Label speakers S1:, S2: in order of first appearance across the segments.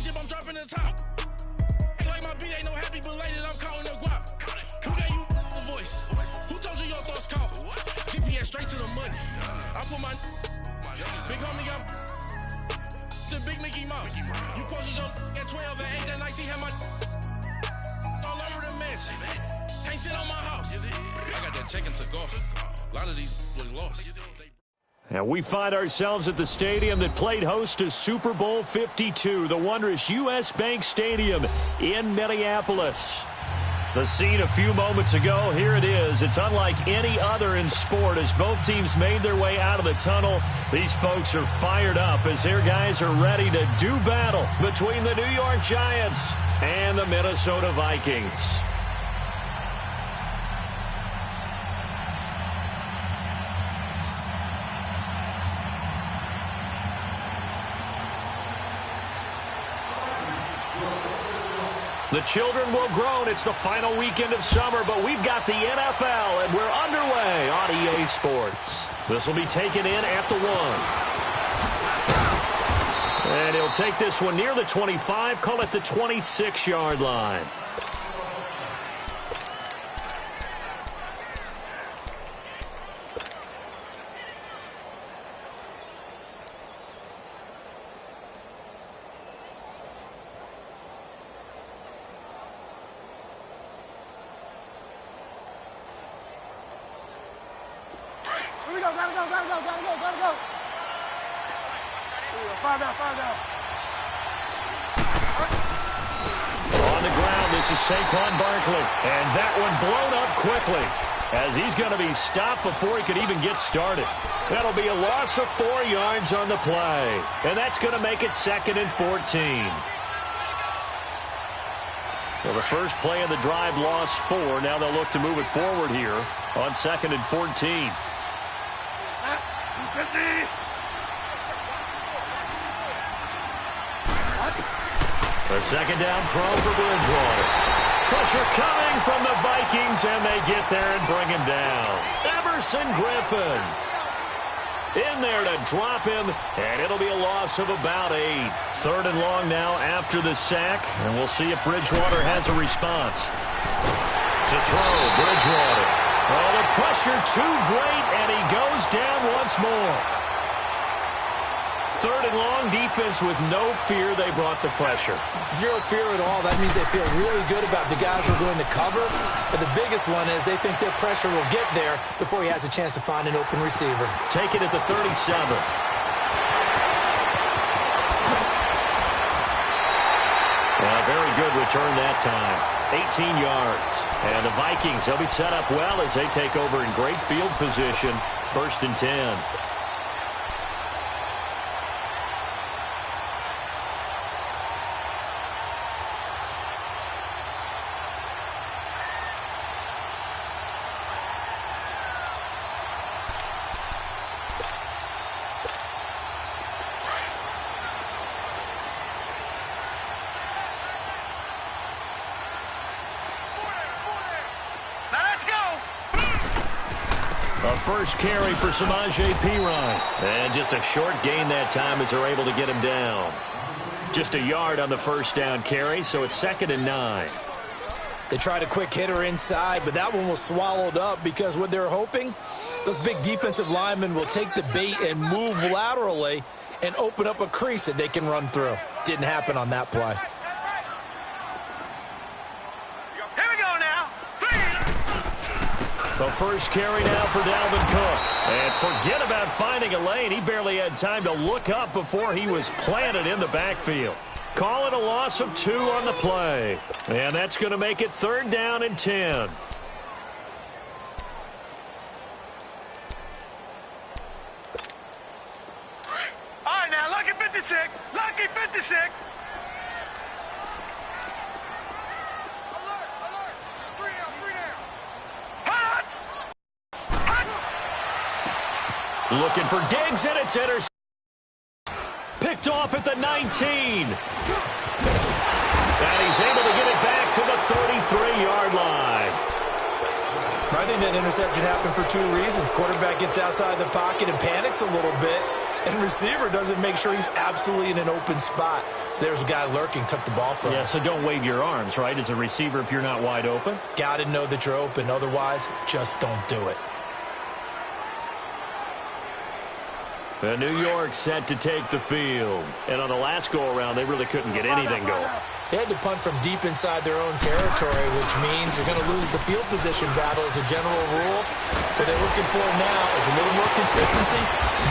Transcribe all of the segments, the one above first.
S1: spaceship, I'm dropping the top. Like my beat ain't no happy belated, I'm counting the guap. Who gave you the voice? Who told you your thoughts count? GPS straight to the money. I put my big homie got the big Mickey Mouse. You posted your at 12 and 8 that night, she had my all over the mansion. Can't sit on my house. I got that check and took off. A lot of these look lost.
S2: And we find ourselves at the stadium that played host to Super Bowl 52, the wondrous U.S. Bank Stadium in Minneapolis. The scene a few moments ago, here it is. It's unlike any other in sport as both teams made their way out of the tunnel. These folks are fired up as their guys are ready to do battle between the New York Giants and the Minnesota Vikings. The children will groan. It's the final weekend of summer, but we've got the NFL, and we're underway on EA Sports. This will be taken in at the 1. And he'll take this one near the 25, call it the 26-yard line.
S3: Gotta go. Five down.
S2: On the ground, this is Saquon Barkley. And that one blown up quickly as he's going to be stopped before he could even get started. That'll be a loss of 4 yards on the play. And that's going to make it 2nd and 14. Well, the first play of the drive lost 4. Now they'll look to move it forward here on 2nd and 14. A second down throw for Bridgewater. Pressure coming from the Vikings, and they get there and bring him down. Everson Griffin in there to drop him, and it'll be a loss of about 8. 3rd and long now after the sack, and we'll see if Bridgewater has a response. To throw, Bridgewater. Oh, the pressure too great, and he goes down once more. 3rd and long, defense with no fear. They brought the pressure.
S4: Zero fear at all. That means they feel really good about the guys who are going to cover. But the biggest one is they think their pressure will get there before he has a chance to find an open receiver.
S2: Take it at the 37. Very good return that time. 18 yards. And the Vikings, they'll be set up well as they take over in great field position. 1st and 10. First carry for Samaje Perine. And just a short gain that time as they're able to get him down. Just a yard on the first down carry, so it's 2nd and 9.
S4: They tried a quick hitter inside, but that one was swallowed up because what they're hoping, those big defensive linemen will take the bait and move laterally and open up a crease that they can run through. Didn't happen on that play.
S2: The first carry now for Dalvin Cook. And forget about finding a lane. He barely had time to look up before he was planted in the backfield. Call it a loss of 2 on the play. And that's going to make it 3rd down and 10.
S3: All right, now, lucky 56. Lucky 56.
S2: Looking for Diggs, and it's intercepted. Picked off at the 19. And he's able to get it back to the 33-yard line.
S4: I think that interception happened for 2 reasons. Quarterback gets outside the pocket and panics a little bit. and receiver doesn't make sure he's absolutely in an open spot. So there's a guy lurking, took the ball from him.
S2: Yeah, so don't wave your arms, right, as a receiver if you're not wide open.
S4: Got to know that you're open. Otherwise, just don't do it.
S2: The New York set to take the field. And on the last go-around, they really couldn't get anything going.
S4: They had to punt from deep inside their own territory, which means you're going to lose the field position battle as a general rule. What they're looking for now is a little more consistency,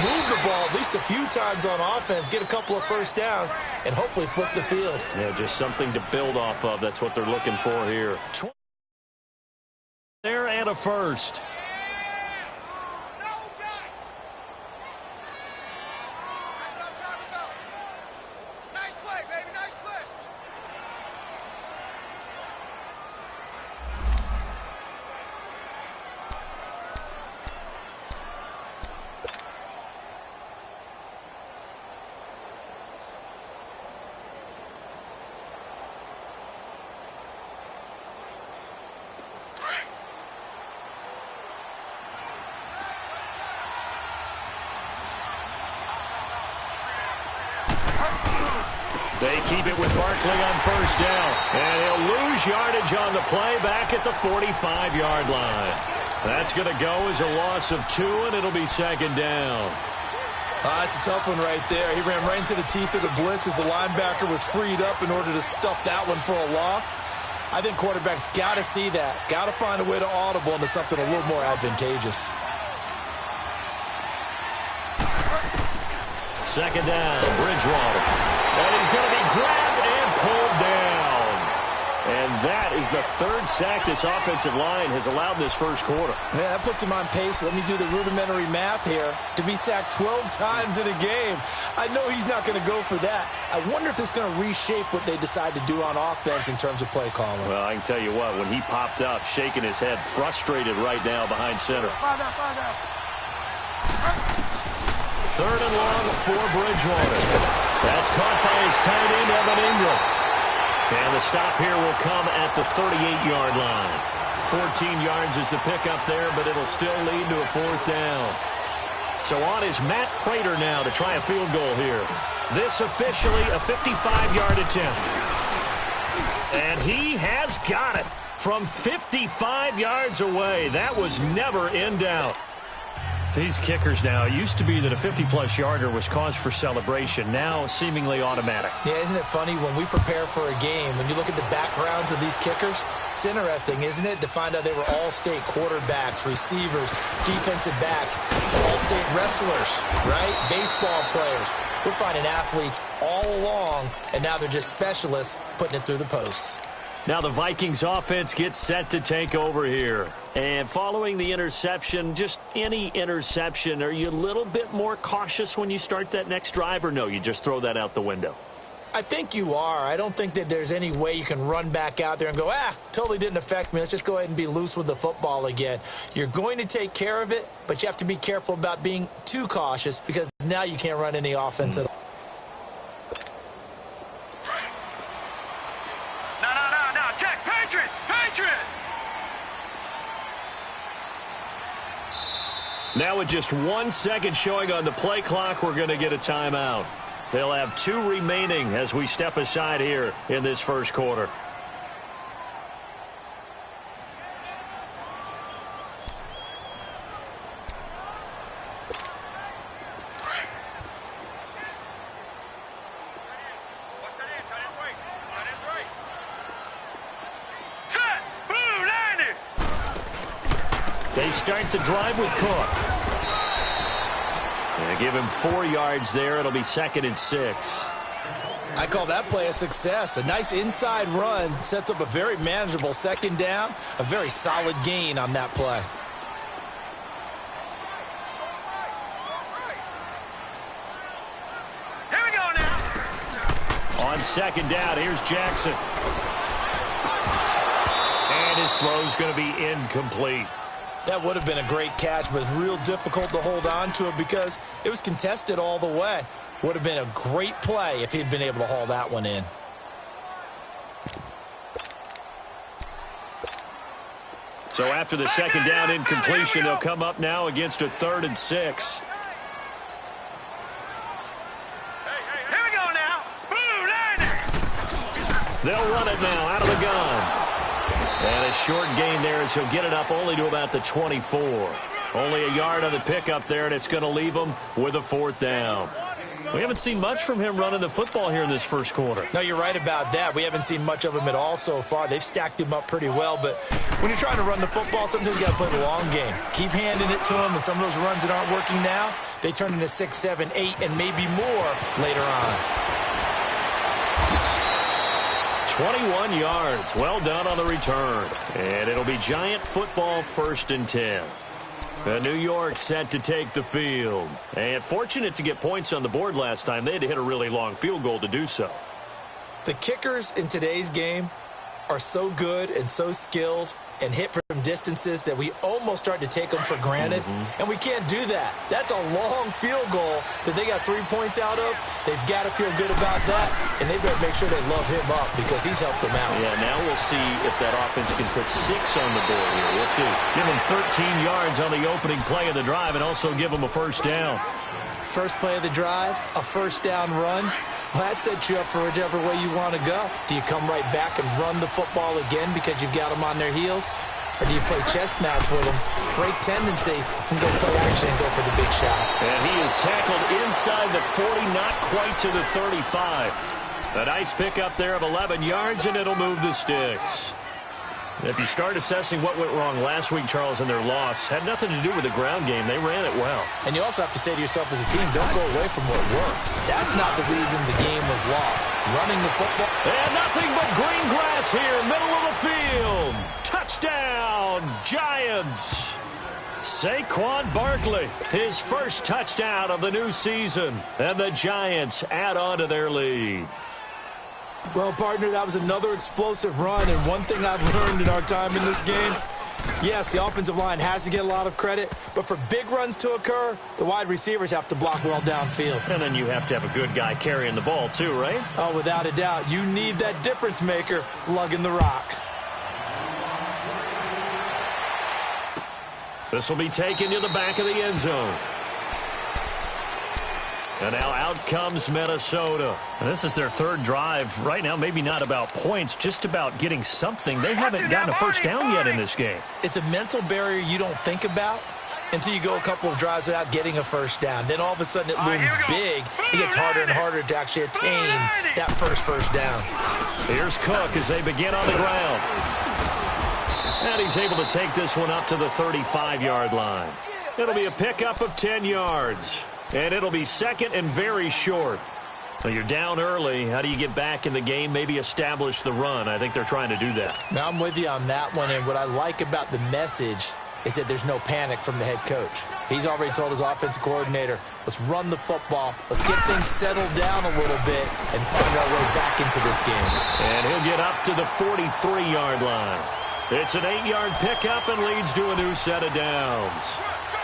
S4: move the ball at least a few times on offense, get a couple of first downs, and hopefully flip the field.
S2: Yeah, just something to build off of. That's what they're looking for here. There and a first. They keep it with Barkley on first down. And he'll lose yardage on the play back at the 45-yard line. That's going to go as a loss of 2, and it'll be second down.
S4: That's a tough one right there. He ran right into the teeth of the blitz as the linebacker was freed up in order to stuff that one for a loss. I think quarterbacks got to see that. Got to find a way to audible into something a little more advantageous.
S2: Second down, Bridgewater. And he's going to be grabbed and pulled down. And that is the third sack this offensive line has allowed in this first quarter.
S4: Man, that puts him on pace. Let me do the rudimentary math here. To be sacked 12 times in a game. I know he's not going to go for that. I wonder if it's going to reshape what they decide to do on offense in terms of play calling.
S2: Well, I can tell you what, when he popped up, shaking his head, frustrated right now behind center. Third and long for Bridgewater. That's caught by his tight end, Evan Ingram. And the stop here will come at the 38-yard line. 14 yards is the pickup there, but it'll still lead to a fourth down. So on is Matt Prater now to try a field goal here. This officially a 55-yard attempt. And he has got it from 55 yards away. That was never in doubt. These kickers now, it used to be that a 50-plus yarder was cause for celebration, now seemingly automatic.
S4: Yeah, isn't it funny when we prepare for a game, when you look at the backgrounds of these kickers, it's interesting, isn't it, to find out they were all-state quarterbacks, receivers, defensive backs, all-state wrestlers, right? Baseball players. We're finding athletes all along, and now they're just specialists putting it through the posts.
S2: Now the Vikings offense gets set to take over here. And following the interception, just any interception, are you a little bit more cautious when you start that next drive, or no, you just throw that out the window?
S4: I think you are. I don't think that there's any way you can run back out there and go, totally didn't affect me. Let's just go ahead and be loose with the football again. You're going to take care of it, but you have to be careful about being too cautious because now you can't run any offense at all.
S2: Now with just 1 second showing on the play clock, we're going to get a timeout. They'll have 2 remaining as we step aside here in this first quarter. They start the drive with Cook. And give him 4 yards there. It'll be 2nd and 6.
S4: I call that play a success. A nice inside run sets up a very manageable second down. A very solid gain on that play.
S3: Here we go now.
S2: On second down, here's Jackson. And his throw's going to be incomplete.
S4: That would have been a great catch, but it's real difficult to hold on to it because it was contested all the way. Would have been a great play if he'd been able to haul that one in.
S2: So after the second down incompletion, they'll come up now against a 3rd and 6. They'll run it now out of the gun. And a short gain there as he'll get it up only to about the 24. Only a yard on the pickup there, and it's going to leave him with a 4th down. We haven't seen much from him running the football here in this first quarter.
S4: No, you're right about that. We haven't seen much of him at all so far. They've stacked him up pretty well, but when you're trying to run the football, sometimes you got to play the long game. Keep handing it to him, and some of those runs that aren't working now, they turn into 6, 7, 8, and maybe more later on.
S2: 21 yards. Well done on the return. And it'll be Giant football 1st and 10. New York set to take the field. And fortunate to get points on the board last time. They had to hit a really long field goal to do so.
S4: The kickers in today's game are so good and so skilled and hit from distances that we almost start to take them for granted. And we can't do that. That's a long field goal that they got 3 points out of. They've got to feel good about that, and they better make sure they love him up because he's helped them out.
S2: Yeah, now we'll see if that offense can put 6 on the board here. We'll see. Give them 13 yards on the opening play of the drive and also give them a 1st down.
S4: First play of the drive, a 1st down run. Well, that sets you up for whichever way you want to go. Do you come right back and run the football again because you've got them on their heels? Or do you play chess match with them, break tendency, and go play action and go for the big shot?
S2: And he is tackled inside the 40, not quite to the 35. A nice pickup there of 11 yards, and it'll move the sticks. If you start assessing what went wrong last week, Charles, in their loss, had nothing to do with the ground game. They ran it well.
S4: And you also have to say to yourself as a team, don't go away from what worked. That's not the reason the game was lost. Running the football.
S2: And nothing but green grass here, middle of the field. Touchdown, Giants. Saquon Barkley, his first touchdown of the new season. And the Giants add on to their lead.
S4: Well, partner, that was another explosive run, and one thing I've learned in our time in this game, yes, the offensive line has to get a lot of credit, but for big runs to occur, the wide receivers have to block well downfield.
S2: And then you have to have a good guy carrying the ball too, right?
S4: Oh, without a doubt. You need that difference maker lugging the rock.
S2: This will be taken to the back of the end zone. And now out comes Minnesota. And this is their 3rd drive. Right now, maybe not about points, just about getting something. They haven't gotten a 1st down yet in this game.
S4: It's a mental barrier you don't think about until you go a couple of drives without getting a 1st down. Then all of a sudden it looms big. It gets harder and harder to actually attain that first down.
S2: Here's Cook as they begin on the ground. And he's able to take this one up to the 35-yard line. It'll be a pickup of 10 yards. And it'll be 2nd and very short. Well, you're down early. How do you get back in the game, maybe establish the run? I think they're trying to do that.
S4: Now, I'm with you on that one, and what I like about the message is that there's no panic from the head coach. He's already told his offensive coordinator, let's run the football, let's get things settled down a little bit and find our way back into this game.
S2: And he'll get up to the 43-yard line. It's an 8-yard pickup and leads to a new set of downs.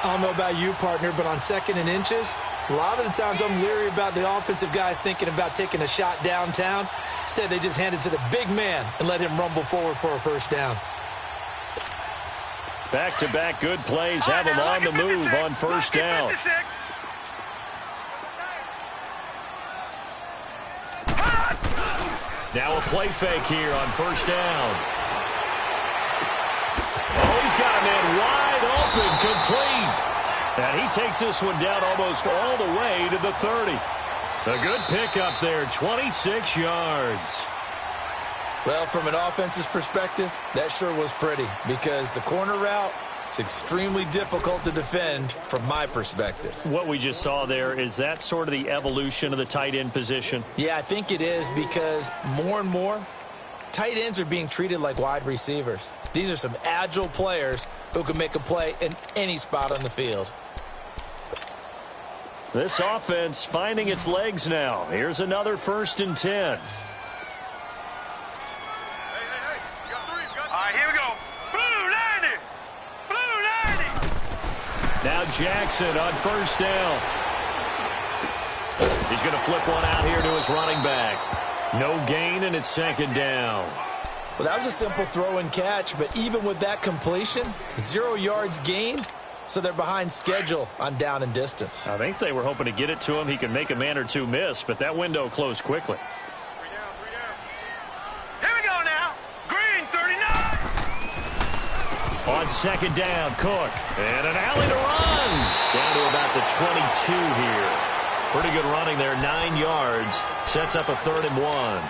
S4: I don't know about you, partner, but on 2nd and inches, a lot of the times I'm leery about the offensive guys thinking about taking a shot downtown. Instead, they just hand it to the big man and let him rumble forward for a 1st down.
S2: Back-to-back good plays have him on the move on 1st down. Now a play fake here on 1st down. Oh, he's got a man wide open, complete. And he takes this one down almost all the way to the 30. A good pickup there, 26 yards.
S4: Well, from an offensive perspective, that sure was pretty because the corner route is extremely difficult to defend from my perspective.
S2: What we just saw there, is that sort of the evolution of the tight end position?
S4: Yeah, I think it is because more and more, tight ends are being treated like wide receivers. These are some agile players who can make a play in any spot on the field.
S2: This offense finding its legs now. Here's another 1st and 10.
S3: All right, here we go. Blue 90. Blue 90.
S2: Now Jackson on 1st down. He's going to flip one out here to his running back. No gain, and it's 2nd down.
S4: Well, that was a simple throw and catch, but even with that completion, 0 yards gained, so they're behind schedule on down and distance.
S2: I think they were hoping to get it to him. He could make a man or two miss, but that window closed quickly. On second down, Cook. And an alley to run. Down to about the 22 here. Pretty good running there, 9 yards. Sets up a 3rd and 1.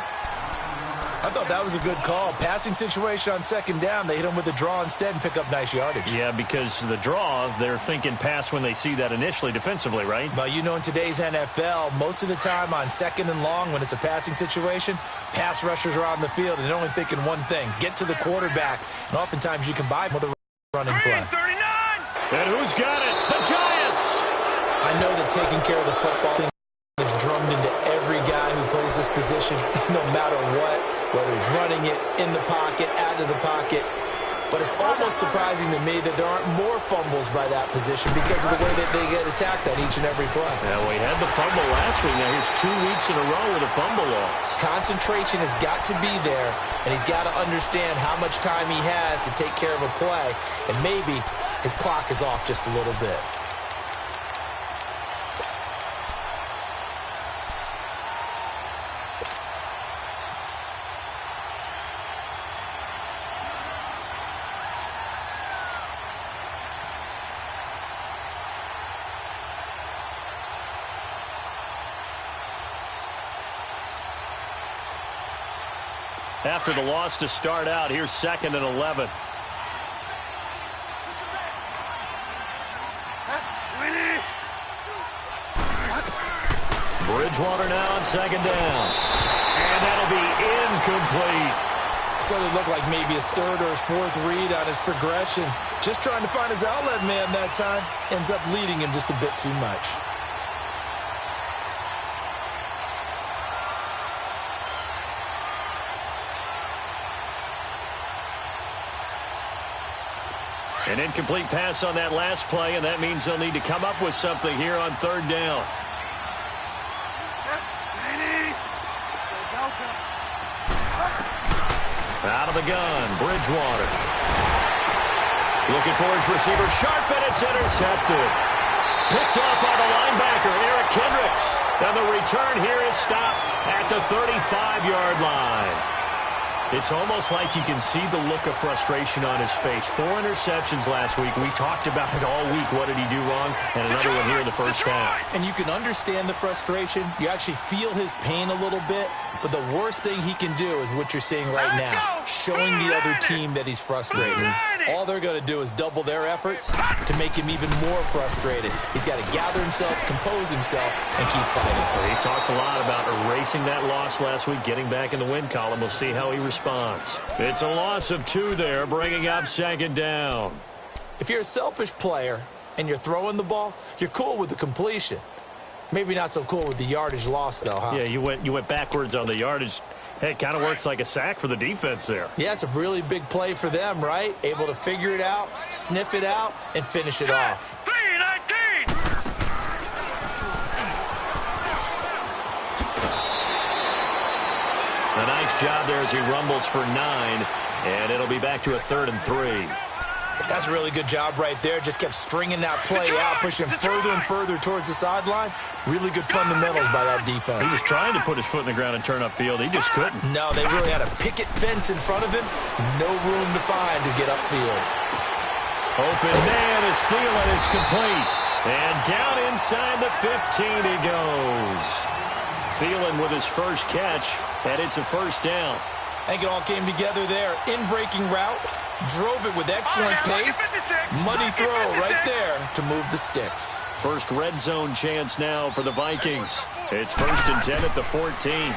S4: I thought that was a good call. Passing situation on second down. They hit him with a draw instead and pick up nice yardage.
S2: Yeah, because the draw, they're thinking pass when they see that initially defensively, right?
S4: Well, you know, in today's NFL, most of the time on second and long, when it's a passing situation, pass rushers are on the field and they're only thinking one thing, get to the quarterback. And oftentimes you can buy them with a running play.
S3: 39!
S2: And who's got it? The Giants!
S4: I know that taking care of the football thing is drummed into every guy who plays this position, no matter what. Whether it's running it, in the pocket, out of the pocket. But it's almost surprising to me that there aren't more fumbles by that position because of the way that they get attacked at each and every play.
S2: Yeah, well, he had the fumble last week. Now here's 2 weeks in a row with a fumble loss.
S4: Concentration has got to be there, and he's got to understand how much time he has to take care of a play. And maybe his clock is off just a little bit.
S2: After the loss to start out, here's 2nd and 11. Bridgewater now on second down. And that'll be incomplete.
S4: So it looked like maybe his 3rd or his 4th read on his progression. Just trying to find his outlet man that time. Ends up leading him just a bit too much.
S2: An incomplete pass on that last play, and that means they'll need to come up with something here on 3rd down. Out of the gun, Bridgewater. Looking for his receiver, sharp, and it's intercepted. Picked up by the linebacker, Eric Kendricks. And the return here is stopped at the 35-yard line. It's almost like you can see the look of frustration on his face. 4 interceptions last week. We talked about it all week. What did he do wrong? And another one here in the first half.
S4: And you can understand the frustration. You actually feel his pain a little bit. But the worst thing he can do is what you're seeing right now, showing the other team that he's frustrated. All they're going to do is double their efforts to make him even more frustrated. He's got to gather himself, compose himself, and keep fighting.
S2: Well, he talked a lot about erasing that loss last week, getting back in the win column. We'll see how he responds. It's a loss of 2 there, bringing up second down.
S4: If you're a selfish player and you're throwing the ball, you're cool with the completion. Maybe not so cool with the yardage loss, though, huh?
S2: Yeah, you went backwards on the yardage. Hey, it kind of works like a sack for the defense there.
S4: Yeah, it's a really big play for them, right? Able to figure it out, sniff it out, and finish it off.
S3: 3-19!
S2: A nice job there as he rumbles for 9, and it'll be back to a 3rd and 3.
S4: That's a really good job right there. Just kept stringing that play out, pushing further and further towards the sideline. Really good fundamentals by that defense.
S2: He was trying to put his foot in the ground and turn upfield. He just couldn't.
S4: No, they really had a picket fence in front of him. No room to find to get upfield.
S2: Open man as Thielen is complete. And down inside the 15 he goes. Thielen with his first catch, and it's a first down.
S4: I think it all came together there. In-breaking route. Drove it with excellent pace. Money throw right there to move the sticks.
S2: First red zone chance now for the Vikings. It's 1st and 10 at the 14.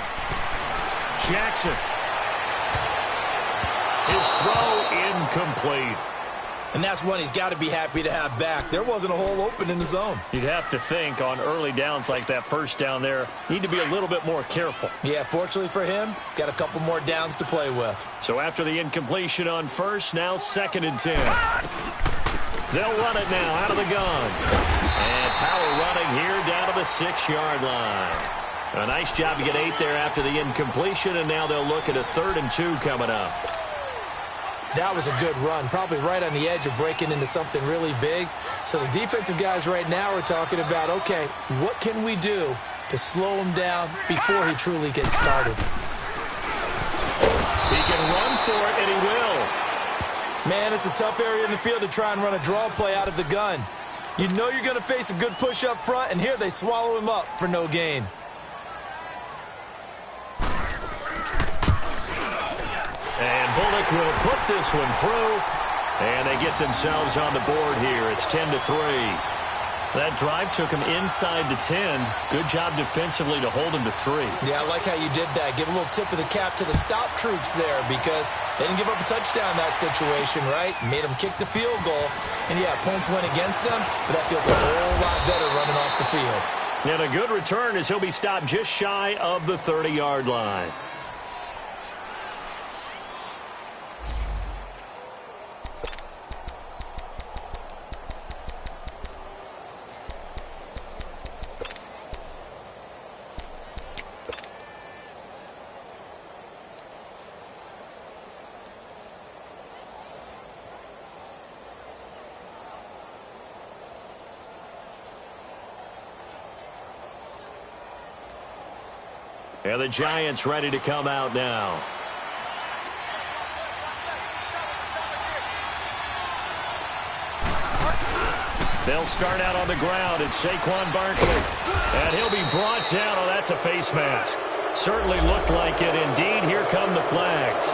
S2: Jackson. His throw incomplete.
S4: And that's one he's got to be happy to have back. There wasn't a hole open in the zone.
S2: You'd have to think on early downs like that first down there, need to be a little bit more careful.
S4: Yeah, fortunately for him, got a couple more downs to play with.
S2: So after the incompletion on first, now 2nd and 10. They'll run it now out of the gun. And power running here down to the 6-yard line. A nice job to get 8 there after the incompletion, and now they'll look at a 3rd and 2 coming up.
S4: That was a good run, probably right on the edge of breaking into something really big. So the defensive guys right now are talking about, okay, what can we do to slow him down before he truly gets started?
S2: He can run for it, and he will.
S4: Man, it's a tough area in the field to try and run a draw play out of the gun. You know you're going to face a good push up front, and here they swallow him up for no gain.
S2: And Bullock will put this one through, and they get themselves on the board here. It's 10-3. That drive took him inside the 10. Good job defensively to hold him to 3.
S4: Yeah, I like how you did that. Give a little tip of the cap to the stop troops there because they didn't give up a touchdown in that situation, right? Made them kick the field goal. And, yeah, points went against them, but that feels a whole lot better running off the field.
S2: And a good return as he'll be stopped just shy of the 30-yard line. And the Giants ready to come out now. They'll start out on the ground. It's Saquon Barkley. And he'll be brought down. Oh, that's a face mask. Certainly looked like it. Indeed, here come the flags.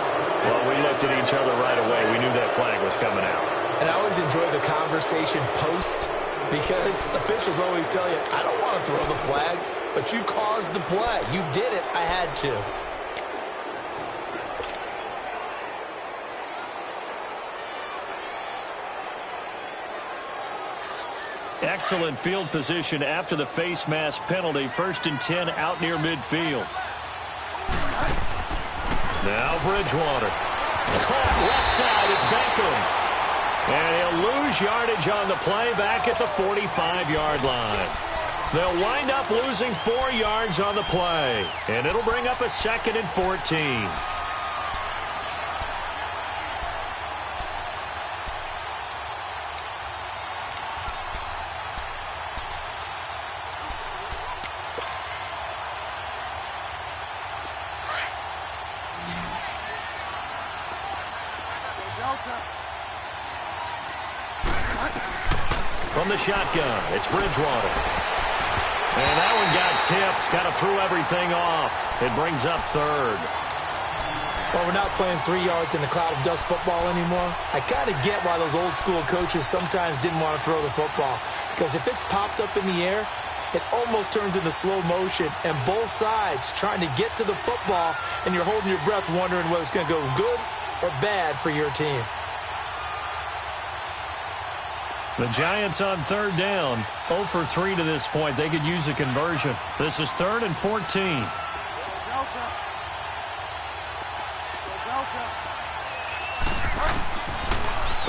S2: Well, we looked at each other right away. We knew that flag was coming out.
S4: And I always enjoy the conversation post because officials always tell you, I don't want to throw the flag. But you caused the play. You did it. I had to.
S2: Excellent field position after the face mask penalty. 1st and 10 out near midfield. Now Bridgewater. Caught left side. It's Beckham. And he'll lose yardage on the play back at the 45-yard line. They'll wind up losing 4 yards on the play. And it'll bring up a 2nd and 14. From the shotgun, it's Bridgewater. And that one got tipped. Kind of threw everything off. It brings up 3rd.
S4: Well, we're not playing 3 yards in the cloud of dust football anymore. I kind of get why those old school coaches sometimes didn't want to throw the football. Because if it's popped up in the air, it almost turns into slow motion. And both sides trying to get to the football, and you're holding your breath wondering whether it's going to go good or bad for your team.
S2: The Giants on 3rd down. 0 for 3 to this point. They could use a conversion. This is 3rd and 14.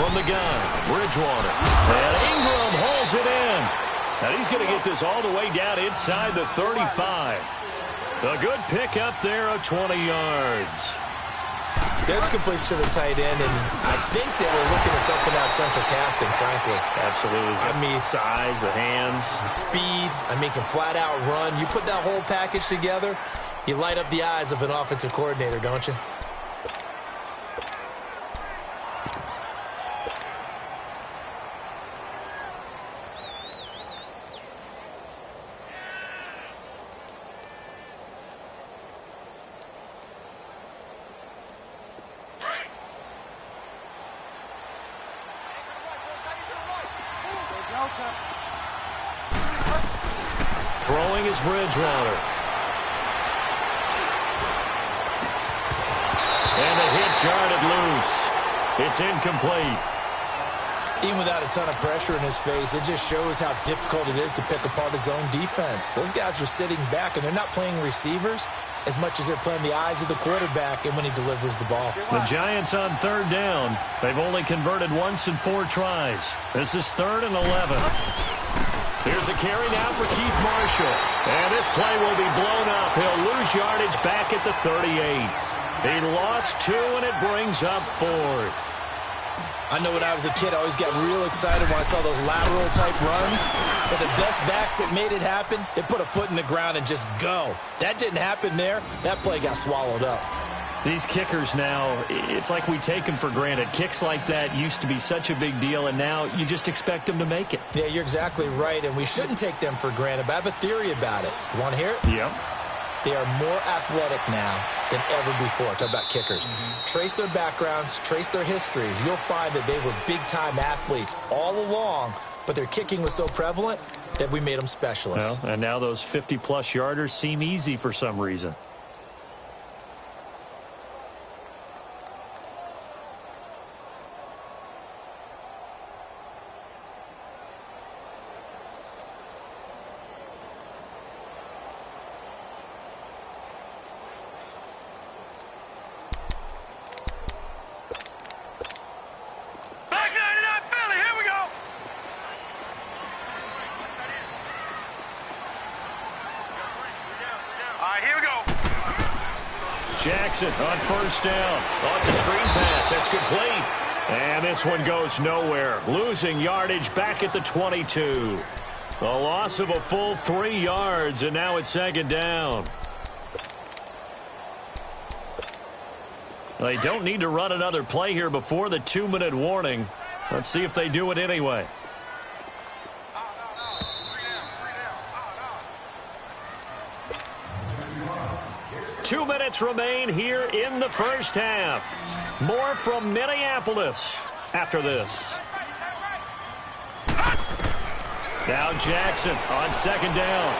S2: From the gun, Bridgewater. And Ingram hauls it in. And he's going to get this all the way down inside the 35. A good pick up there of 20 yards.
S4: There's completion to the tight end, and I think they were looking at something out central casting, frankly.
S2: Absolutely.
S4: I mean,
S2: size, the hands.
S4: Speed. I mean, can flat out run. You put that whole package together, you light up the eyes of an offensive coordinator, don't you?
S2: Throwing is Bridgewater. And the hit jarred loose. It's incomplete.
S4: Even without a ton of pressure in his face, it just shows how difficult it is to pick apart his own defense. Those guys are sitting back, and they're not playing receivers as much as they're playing the eyes of the quarterback and when he delivers the ball.
S2: The Giants on 3rd down. They've only converted once in 4 tries. This is 3rd and 11. Here's a carry now for Keith Marshall. And this play will be blown up. He'll lose yardage back at the 38. He lost 2, and it brings up 4th.
S4: I know when I was a kid, I always got real excited when I saw those lateral-type runs. But the best backs that made it happen, they put a foot in the ground and just go. That didn't happen there. That play got swallowed up.
S2: These kickers now, it's like we take them for granted. Kicks like that used to be such a big deal, and now you just expect them to make it.
S4: Yeah, you're exactly right, and we shouldn't take them for granted, but I have a theory about it. You want to hear it?
S2: Yep.
S4: They are more athletic now than ever before. Talk about kickers. Trace their backgrounds, trace their histories. You'll find that they were big-time athletes all along, but their kicking was so prevalent that we made them specialists.
S2: Well, and now those 50-plus yarders seem easy for some reason. Jackson on first down. Oh, it's a screen pass. That's complete. And this one goes nowhere. Losing yardage back at the 22. A loss of a full 3 yards, and now it's second down. They don't need to run another play here before the 2-minute warning. Let's see if they do it anyway. Two minutes remain here in the first half. More from Minneapolis after this. Now Jackson on second down.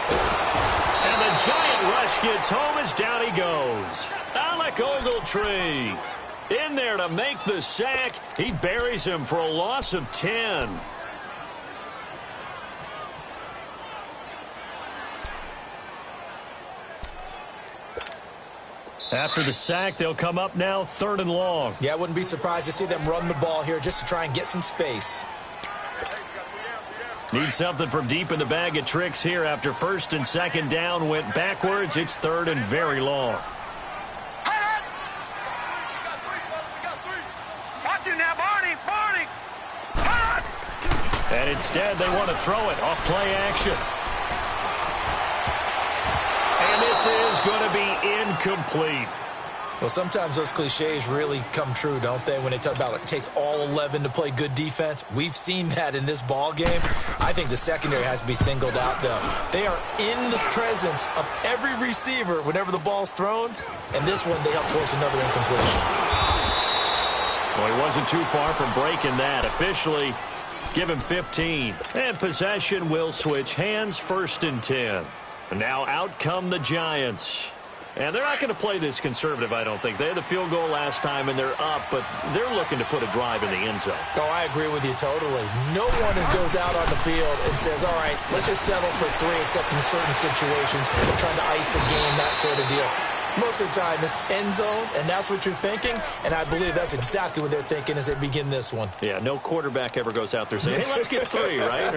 S2: And the giant rush gets home as down he goes. Alec Ogletree in there to make the sack. He buries him for a loss of 10. After the sack, they'll come up now 3rd and long.
S4: Yeah, I wouldn't be surprised to see them run the ball here just to try and get some space.
S2: Need something from deep in the bag of tricks here after 1st and 2nd down went backwards. It's 3rd and very long.
S3: Watch it now, Barney.
S2: And instead, they want to throw it off play action. And this is going to be incomplete.
S4: Well, sometimes those cliches really come true, don't they, when they talk about it takes all 11 to play good defense. We've seen that in this ball game. I think the secondary has to be singled out, though. They are in the presence of every receiver whenever the ball's thrown, and this one they help force another incompletion.
S2: Well, he wasn't too far from breaking that. Officially, give him 15. And possession will switch hands, 1st and 10. Now out come the Giants. And they're not going to play this conservative, I don't think. They had the field goal last time, and they're up, but they're looking to put a drive in the end zone.
S4: Oh, I agree with you totally. No one goes out on the field and says, all right, let's just settle for 3, except in certain situations, trying to ice a game, that sort of deal. Most of the time, it's end zone, and that's what you're thinking, and I believe that's exactly what they're thinking as they begin this one.
S2: Yeah, no quarterback ever goes out there saying, hey, let's get 3, right?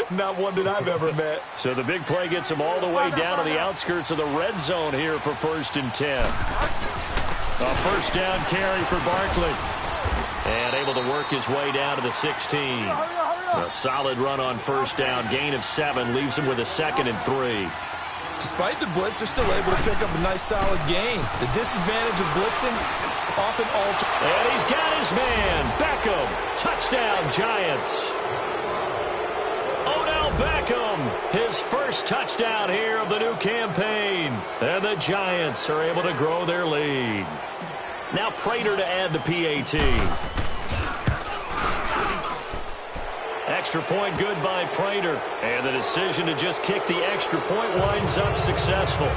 S4: Not one that I've ever met.
S2: So the big play gets him all the way down to the outskirts of the red zone here for 1st and 10. A first down carry for Barkley. And able to work his way down to the 16. A solid run on first down. Gain of 7 leaves him with a 2nd and 3.
S4: Despite the blitz, they're still able to pick up a nice, solid gain. The disadvantage of blitzing often alters.
S2: And he's got his man. Beckham. Touchdown, Giants. Odell Beckham. His first touchdown here of the new campaign. And the Giants are able to grow their lead. Now Prater to add the PAT. Extra point good by Prater. And the decision to just kick the extra point winds up successful.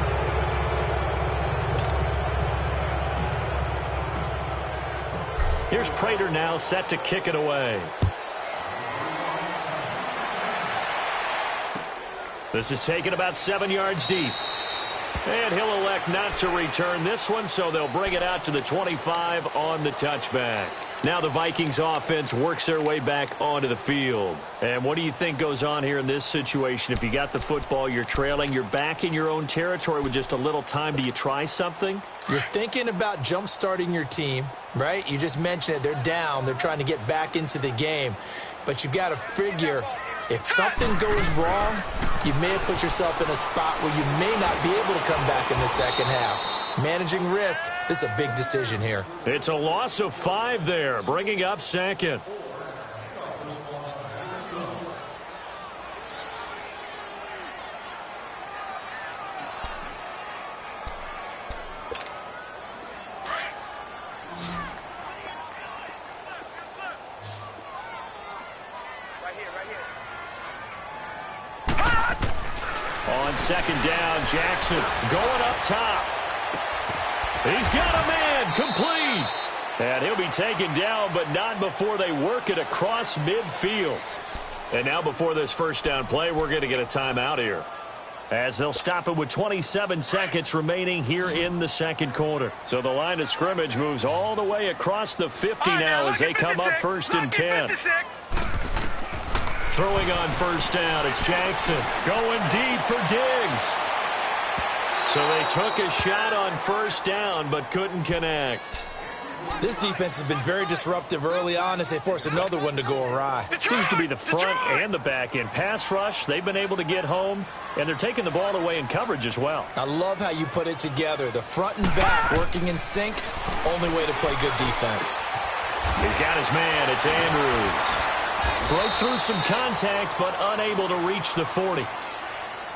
S2: Here's Prater now set to kick it away. This is taken about 7 yards deep. And he'll elect not to return this one, so they'll bring it out to the 25 on the touchback. Now the Vikings offense works their way back onto the field. And what do you think goes on here in this situation? If you got the football, you're trailing, you're back in your own territory with just a little time. Do you try something?
S4: You're thinking about jump-starting your team, right? You just mentioned it. They're down. They're trying to get back into the game. But you've got to figure if something goes wrong, you may have put yourself in a spot where you may not be able to come back in the second half. Managing risk. This is a big decision here.
S2: It's a loss of 5 there, bringing up second. On second down, Jackson going up top. He's got a man, complete. And he'll be taken down, but not before they work it across midfield. And now before this first down play, we're going to get a timeout here, as they'll stop it with 27 seconds remaining here in the second quarter. So the line of scrimmage moves all the way across the 50 now as they come up first and 10. Throwing on first down, it's Jackson going deep for Diggs. So they took a shot on first down but couldn't connect.
S4: This defense has been very disruptive early on as they force another one to go awry.
S2: It seems to be the front and the back end. Pass rush, they've been able to get home, and they're taking the ball away in coverage as well.
S4: I love how you put it together. The front and back working in sync, only way to play good defense.
S2: He's got his man, it's Andrews. Broke through some contact, but unable to reach the 40.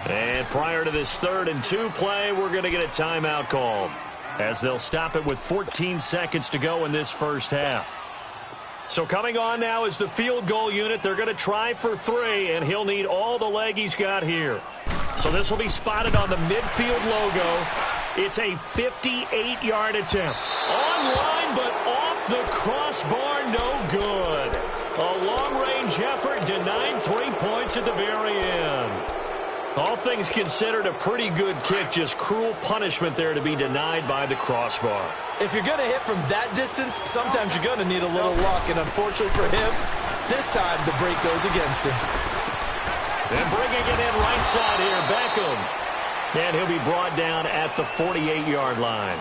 S2: And prior to this 3rd and 2 play, we're going to get a timeout called, as they'll stop it with 14 seconds to go in this first half. So coming on now is the field goal unit. They're going to try for 3, and he'll need all the leg he's got here. So this will be spotted on the midfield logo. It's a 58-yard attempt. Online, but off the crossbar, no good. A long-range effort denied 3 points at the very end. All things considered, a pretty good kick, just cruel punishment there to be denied by the crossbar.
S4: If you're going to hit from that distance, sometimes you're going to need a little luck, and unfortunately for him, this time the break goes against him.
S2: And bringing it in right side here, Beckham. And he'll be brought down at the 48-yard line.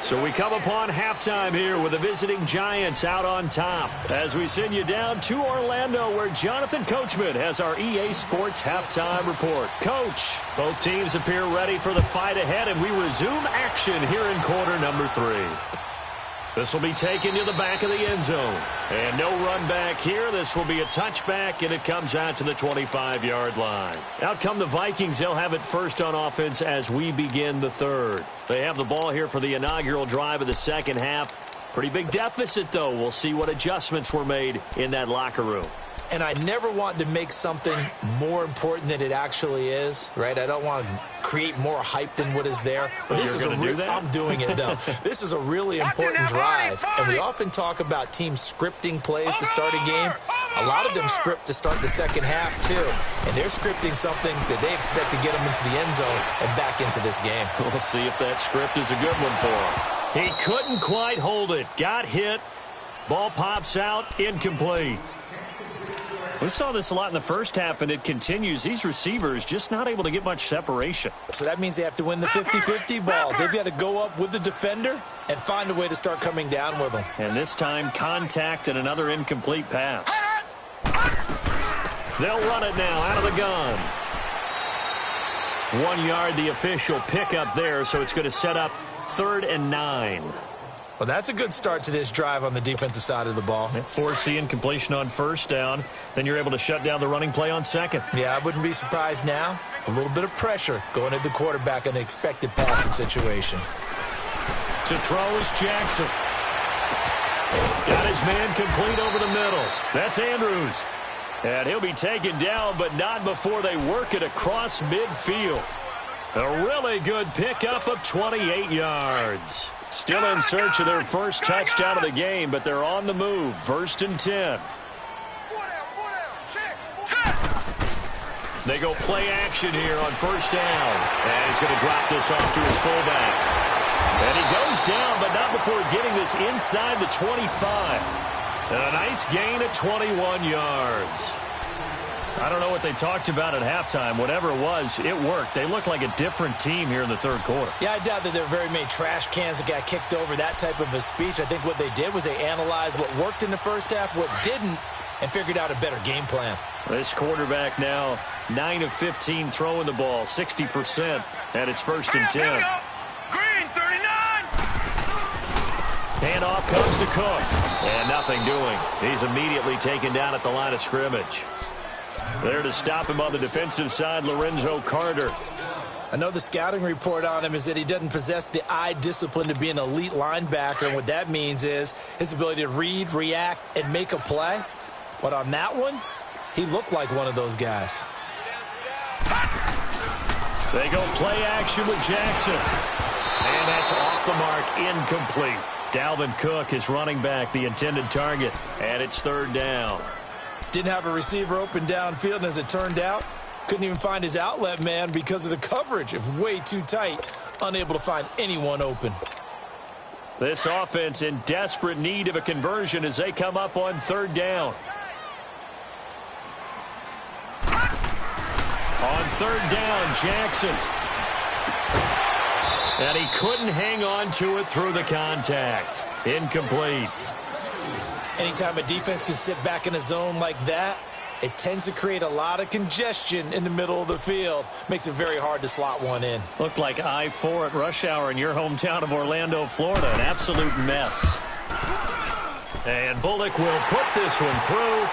S2: So we come upon halftime here with the visiting Giants out on top, as we send you down to Orlando, where Jonathan Coachman has our EA Sports halftime report. Coach, both teams appear ready for the fight ahead, and we resume action here in quarter number 3. This will be taken to the back of the end zone. And no run back here. This will be a touchback, and it comes out to the 25-yard line. Out come the Vikings. They'll have it first on offense as we begin the 3rd. They have the ball here for the inaugural drive of the second half. Pretty big deficit, though. We'll see what adjustments were made in that locker room.
S4: And I never want to make something more important than it actually is, right? I don't want to create more hype than what is there. But this is I'm doing it, though. This is a really important drive. And we often talk about teams scripting plays to start a game. A lot of them script to start the second half, too. And they're scripting something that they expect to get them into the end zone and back into this game.
S2: We'll see if that script is a good one for him. He couldn't quite hold it. Got hit. Ball pops out. Incomplete. We saw this a lot in the first half, and it continues. These receivers just not able to get much separation.
S4: So that means they have to win the 50-50 balls. They've got to go up with the defender and find a way to start coming down with them.
S2: And this time, contact and another incomplete pass. They'll run it now out of the gun. 1 yard, the official pickup there, so it's going to set up 3rd and 9.
S4: Well, that's a good start to this drive on the defensive side of the ball.
S2: Force the incompletion on first down. Then you're able to shut down the running play on second.
S4: Yeah, I wouldn't be surprised now. A little bit of pressure going at the quarterback in an expected passing situation.
S2: To throw is Jackson. Got his man complete over the middle. That's Andrews. And he'll be taken down, but not before they work it across midfield. A really good pickup of 28 yards. Still in search of their first touchdown of the game, but they're on the move. 1st and 10. They go play action here on first down. And he's going to drop this off to his fullback. And he goes down, but not before getting this inside the 25. And a nice gain of 21 yards. I don't know what they talked about at halftime. Whatever it was, it worked. They look like a different team here in the 3rd quarter.
S4: Yeah, I doubt that there are very many trash cans that got kicked over, that type of a speech. I think what they did was they analyzed what worked in the first half, what didn't, and figured out a better game plan.
S2: This quarterback now 9 of 15 throwing the ball, 60%, and it's 1st and 10.
S3: Green, 39.
S2: Handoff comes to Cook. And nothing doing. He's immediately taken down at the line of scrimmage. There to stop him on the defensive side, Lorenzo Carter.
S4: I know the scouting report on him is that he doesn't possess the eye discipline to be an elite linebacker. And what that means is his ability to read, react, and make a play. But on that one, he looked like one of those guys.
S2: They go play action with Jackson. And that's off the mark, incomplete. Dalvin Cook is running back, the intended target, and it's third down.
S4: Didn't have a receiver open downfield, and as it turned out, couldn't even find his outlet man because of the coverage. It was way too tight, unable to find anyone open.
S2: This offense in desperate need of a conversion as they come up on third down. On third down, Jackson. And he couldn't hang on to it through the contact. Incomplete.
S4: Anytime a defense can sit back in a zone like that, it tends to create a lot of congestion in the middle of the field. Makes it very hard to slot one in.
S2: Looked like I-4 at rush hour in your hometown of Orlando, Florida. An absolute mess. And Bullock will put this one through,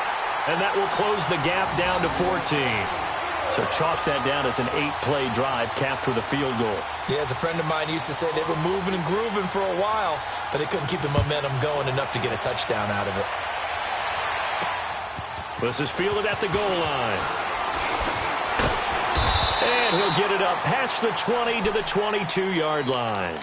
S2: and that will close the gap down to 14. So chalk that down as an 8-play drive capped with a field goal.
S4: Yeah, as a friend of mine used to say, they were moving and grooving for a while, but they couldn't keep the momentum going enough to get a touchdown out of it.
S2: This is fielded at the goal line. And he'll get it up past the 20 to the 22-yard line.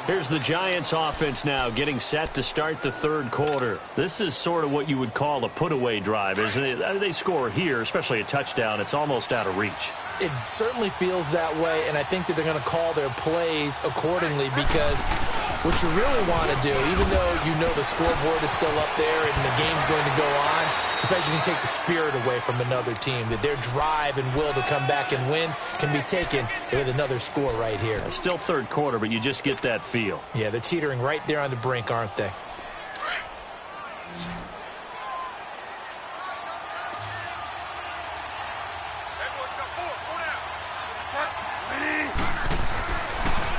S2: Here's the Giants offense now getting set to start the third quarter. This is sort of what you would call a put-away drive, isn't it? They score here, especially a touchdown. It's almost out of reach.
S4: It certainly feels that way, and I think that they're going to call their plays accordingly because what you really want to do, even though you know the scoreboard is still up there and the game's going to go on, in fact, you can take the spirit away from another team, that their drive and will to come back and win can be taken with another score right here.
S2: It's still third quarter, but you just get that feel.
S4: Yeah, they're teetering right there on the brink, aren't they?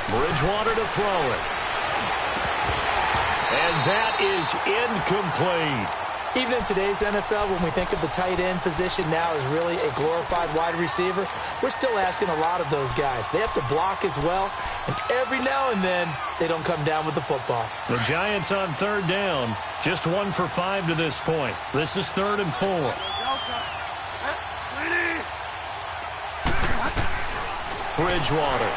S2: Bridgewater to throw it. And that is incomplete.
S4: Even in today's NFL, when we think of the tight end position now as really a glorified wide receiver, we're still asking a lot of those guys. They have to block as well, and every now and then, they don't come down with the football.
S2: The Giants on third down, just 1 for 5 to this point. This is 3rd and 4. Bridgewater.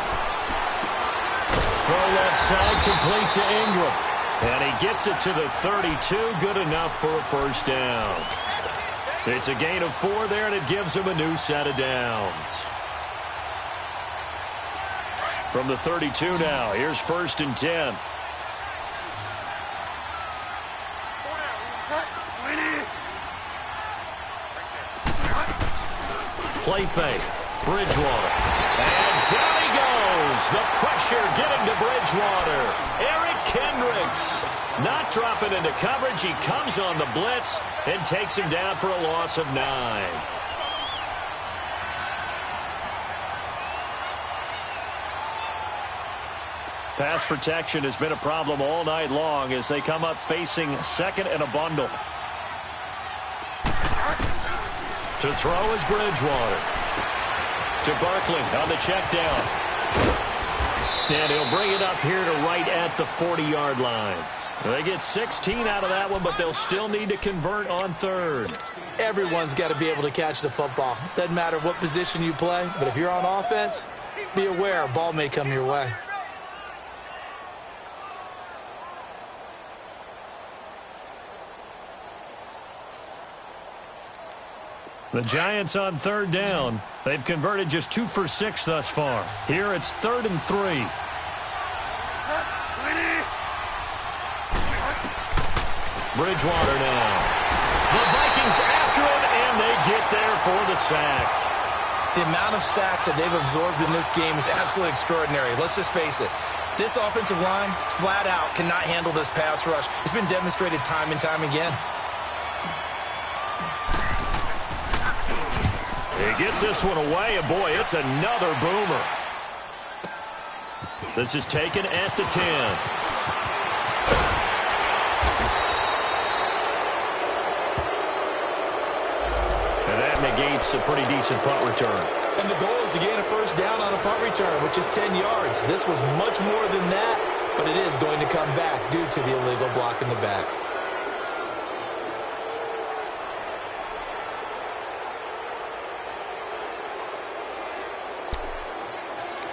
S2: Throw left side, complete to Ingram. And he gets it to the 32, good enough for a first down. It's a gain of 4 there, and it gives him a new set of downs. From the 32 now, here's 1st and 10. Play fake. Bridgewater. And down he goes. The pressure getting to Bridgewater. Eric Kendricks not dropping into coverage. He comes on the blitz and takes him down for a loss of 9. Pass protection has been a problem all night long as they come up facing 2nd and a bundle. To throw is Bridgewater. To Barkley on the check down. And he'll bring it up here to right at the 40-yard line. They get 16 out of that one, but they'll still need to convert on 3rd.
S4: Everyone's got to be able to catch the football. Doesn't matter what position you play, but if you're on offense, be aware a ball may come your way.
S2: The Giants on 3rd down. They've converted just 2 for 6 thus far. Here it's 3rd and 3. Bridgewater now. The Vikings after it, and they get there for the sack.
S4: The amount of sacks that they've absorbed in this game is absolutely extraordinary. Let's just face it. This offensive line, flat out, cannot handle this pass rush. It's been demonstrated time and time again.
S2: He gets this one away, and boy, it's another boomer. This is taken at the 10. negates a pretty decent punt return.
S4: And the goal is to gain a first down on a punt return, which is 10 yards. This was much more than that, but it is going to come back due to the illegal block in the back.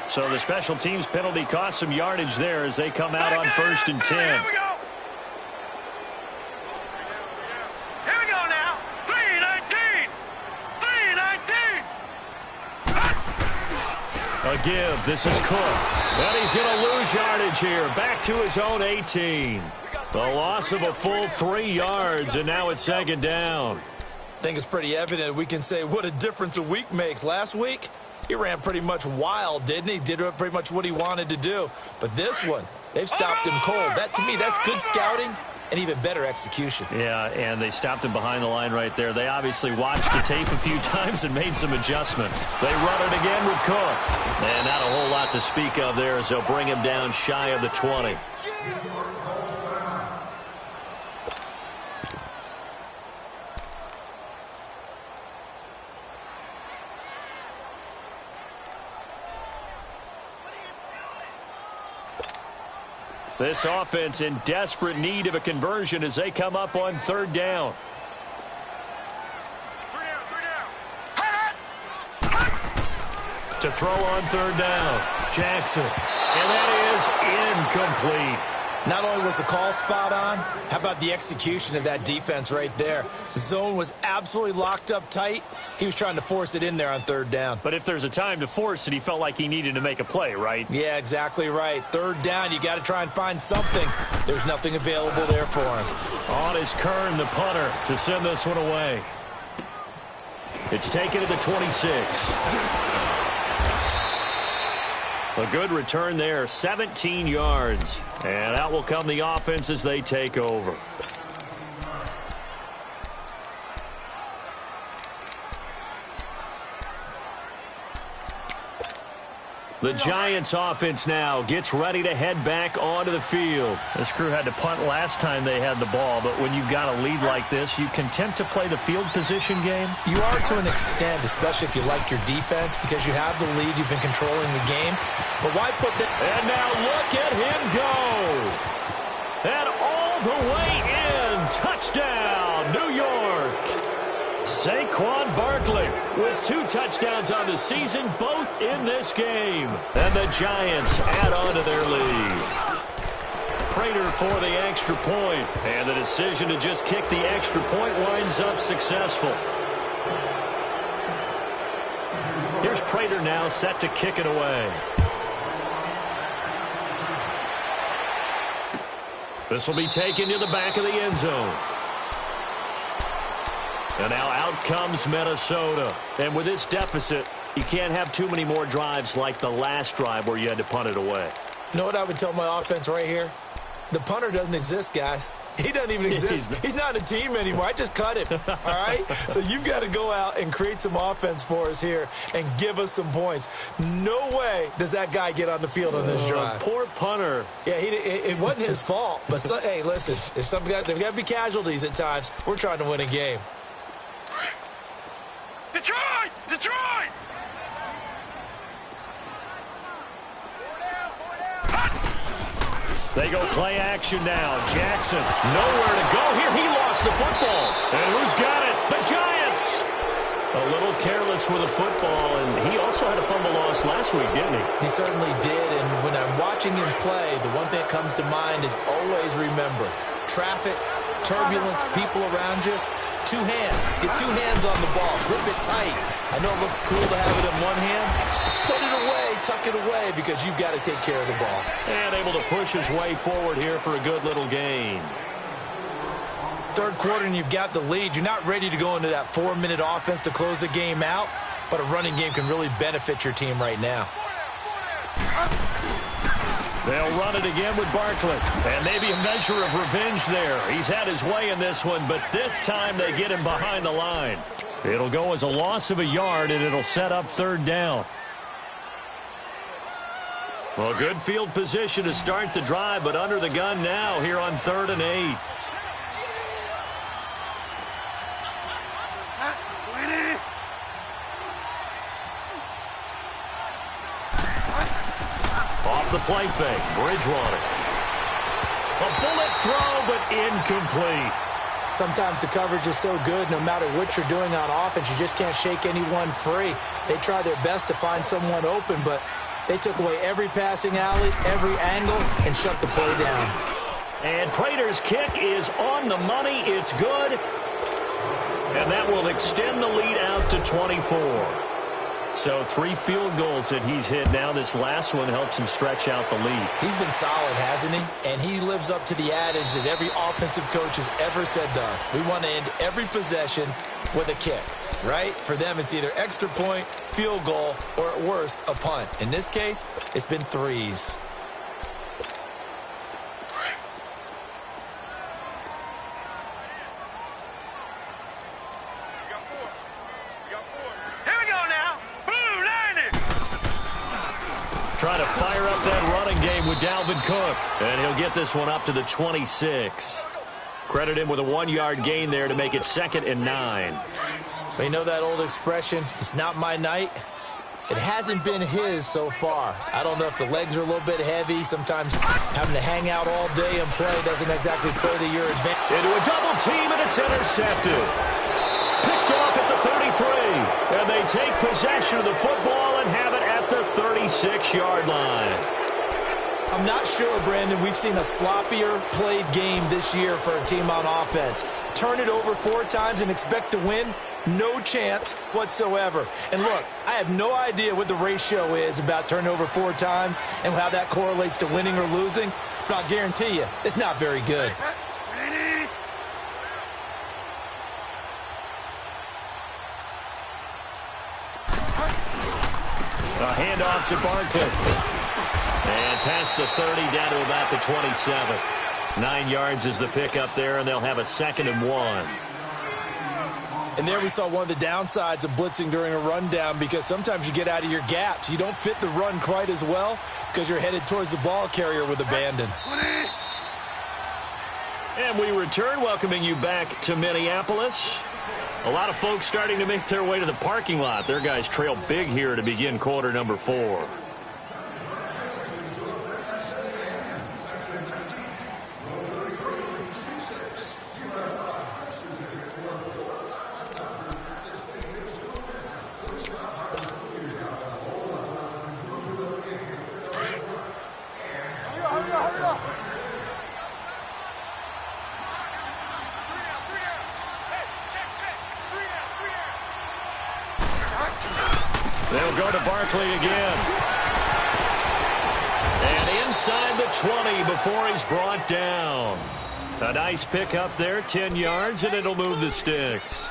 S2: So the special teams penalty cost some yardage there as they come out on 1st and 10.
S3: Here we go. Here we go now. 3-19. 3-19.
S2: A give. This is Cook. And he's going to lose yardage here. Back to his own 18. The loss of a full 3 yards, and now it's 2nd down.
S4: I think it's pretty evident we can say what a difference a week makes. Last week, he ran pretty much wild, didn't he? Did pretty much what he wanted to do. But this one, they've stopped him cold. That, to me, that's good scouting and even better execution.
S2: Yeah, and they stopped him behind the line right there. They obviously watched the tape a few times and made some adjustments. They run it again with Cook. And not a whole lot to speak of there as they'll bring him down shy of the 20. This offense in desperate need of a conversion as they come up on 3rd down. To throw on 3rd down, Jackson. And that is incomplete.
S4: Not only was the call spot on, how about the execution of that defense right there? The zone was absolutely locked up tight. He was trying to force it in there on 3rd down.
S2: But if there's a time to force it, he felt like he needed to make a play, right?
S4: Yeah, exactly right. 3rd down, you got to try and find something. There's nothing available there for him.
S2: On is Kern, the punter, to send this one away. It's taken to the 26. A good return there, 17 yards. And out will come the offense as they take over. The Giants offense now gets ready to head back onto the field. This crew had to punt last time they had the ball, but when you've got a lead like this, you content to play the field position game?
S4: You are to an extent, especially if you like your defense, because you have the lead, you've been controlling the game. But why put that?
S2: And now look at him go. And all the way in. Touchdown, New York. Saquon Barkley with 2 touchdowns on the season, both in this game. And the Giants add on to their lead. Prater for the extra point. And the decision to just kick the extra point winds up successful. Here's Prater now set to kick it away. This will be taken to the back of the end zone. And now out comes Minnesota. And with this deficit, you can't have too many more drives like the last drive where you had to punt it away.
S4: You know what I would tell my offense right here? The punter doesn't exist, guys. He doesn't even exist. He's not a team anymore. I just cut him, all right? So you've got to go out and create some offense for us here and give us some points. No way does that guy get on the field on this drive.
S2: Poor punter.
S4: Yeah, it wasn't his fault. But, hey, listen, there's got to be casualties at times. We're trying to win a game.
S3: Detroit! Detroit!
S2: They go play action now. Jackson, nowhere to go here. He lost the football. And who's got it? The Giants. A little careless with the football, and he also had a fumble loss last week, didn't he?
S4: He certainly did, and when I'm watching him play, the one thing that comes to mind is always remember, traffic, turbulence, people around you, 2 hands. Get 2 hands on the ball. Grip it tight. I know it looks cool to have it in one hand. Put it away, tuck it away, because you've got to take care of the ball.
S2: And able to push his way forward here for a good little gain.
S4: 3rd quarter and you've got the lead. You're not ready to go into that 4-minute offense to close the game out, but a running game can really benefit your team right now.
S2: They'll run it again with Barkley. And maybe a measure of revenge there. He's had his way in this one, but this time they get him behind the line. It'll go as a loss of a yard, and it'll set up 3rd down. Well, good field position to start the drive, but under the gun now here on 3rd and 8. Off the play fake, Bridgewater. A bullet throw, but incomplete.
S4: Sometimes the coverage is so good, no matter what you're doing on offense, you just can't shake anyone free. They try their best to find someone open, but they took away every passing alley, every angle, and shut the play down.
S2: And Prater's kick is on the money. It's good. And that will extend the lead out to 24. So 3 field goals that he's hit now. This last one helps him stretch out the lead.
S4: He's been solid, hasn't he? And he lives up to the adage that every offensive coach has ever said to us. We want to end every possession with a kick, right? For them, it's either extra point, field goal, or at worst, a punt. In this case, it's been 3s.
S2: Trying to fire up that running game with Dalvin Cook. And he'll get this one up to the 26. Credit him with a 1-yard gain there to make it 2nd and 9.
S4: You know that old expression, it's not my night? It hasn't been his so far. I don't know if the legs are a little bit heavy. Sometimes having to hang out all day and play doesn't exactly play to your advantage.
S2: Into a double team, and it's intercepted. Picked off at the 33. And they take possession of the football and have it at the 36-yard line.
S4: I'm not sure, Brandon, we've seen a sloppier played game this year for a team on offense. Turn it over 4 times and expect to win? No chance whatsoever. And look, I have no idea what the ratio is about turning over 4 times and how that correlates to winning or losing, but I'll guarantee you, it's not very good.
S2: A handoff to Barkley. And past the 30 down to about the 27. 9 yards is the pickup there, and they'll have a 2nd and 1.
S4: And there we saw one of the downsides of blitzing during a rundown, because sometimes you get out of your gaps. You don't fit the run quite as well because you're headed towards the ball carrier with abandon.
S2: And we return, welcoming you back to Minneapolis. A lot of folks starting to make their way to the parking lot. Their guys trail big here to begin quarter number 4. They'll go to Barkley again. And inside the 20 before he's brought down. A nice pick up there, 10 yards, and it'll move the sticks.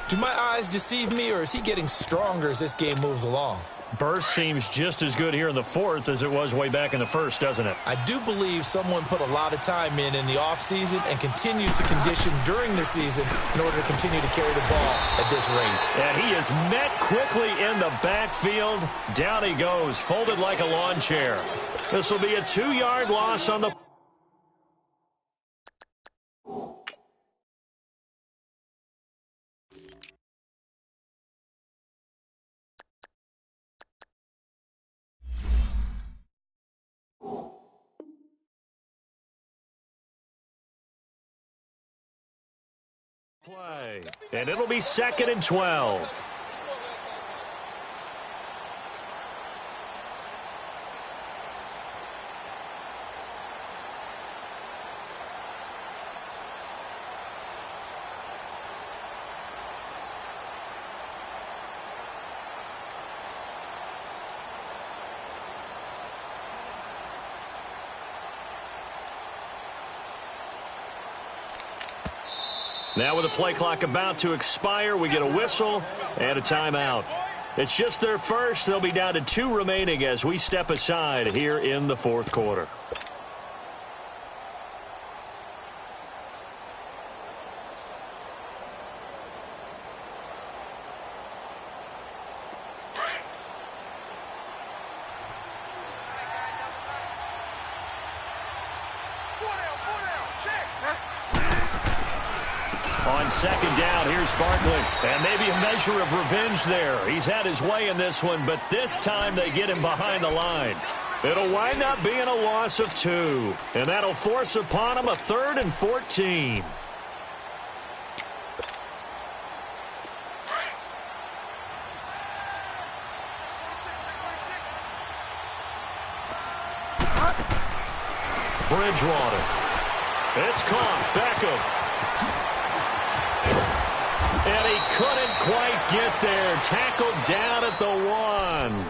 S4: Do my eyes deceive me, or is he getting stronger as this game moves along?
S2: Burst seems just as good here in the 4th as it was way back in the 1st, doesn't it?
S4: I do believe someone put a lot of time in the offseason and continues to condition during the season in order to continue to carry the ball at this rate.
S2: And he is met quickly in the backfield. Down he goes, folded like a lawn chair. This will be a 2-yard loss on the... play. And it'll be 2nd and 12. Now with the play clock about to expire, we get a whistle and a timeout. It's just their first. They'll be down to 2 remaining as we step aside here in the 4th quarter. On 2nd down, here's Barkley. And maybe a measure of revenge there. He's had his way in this one, but this time they get him behind the line. It'll wind up being a loss of 2, and that'll force upon him a 3rd and 14. Bridgewater. It's caught. Beckham. And he couldn't quite get there. Tackled down at the 1.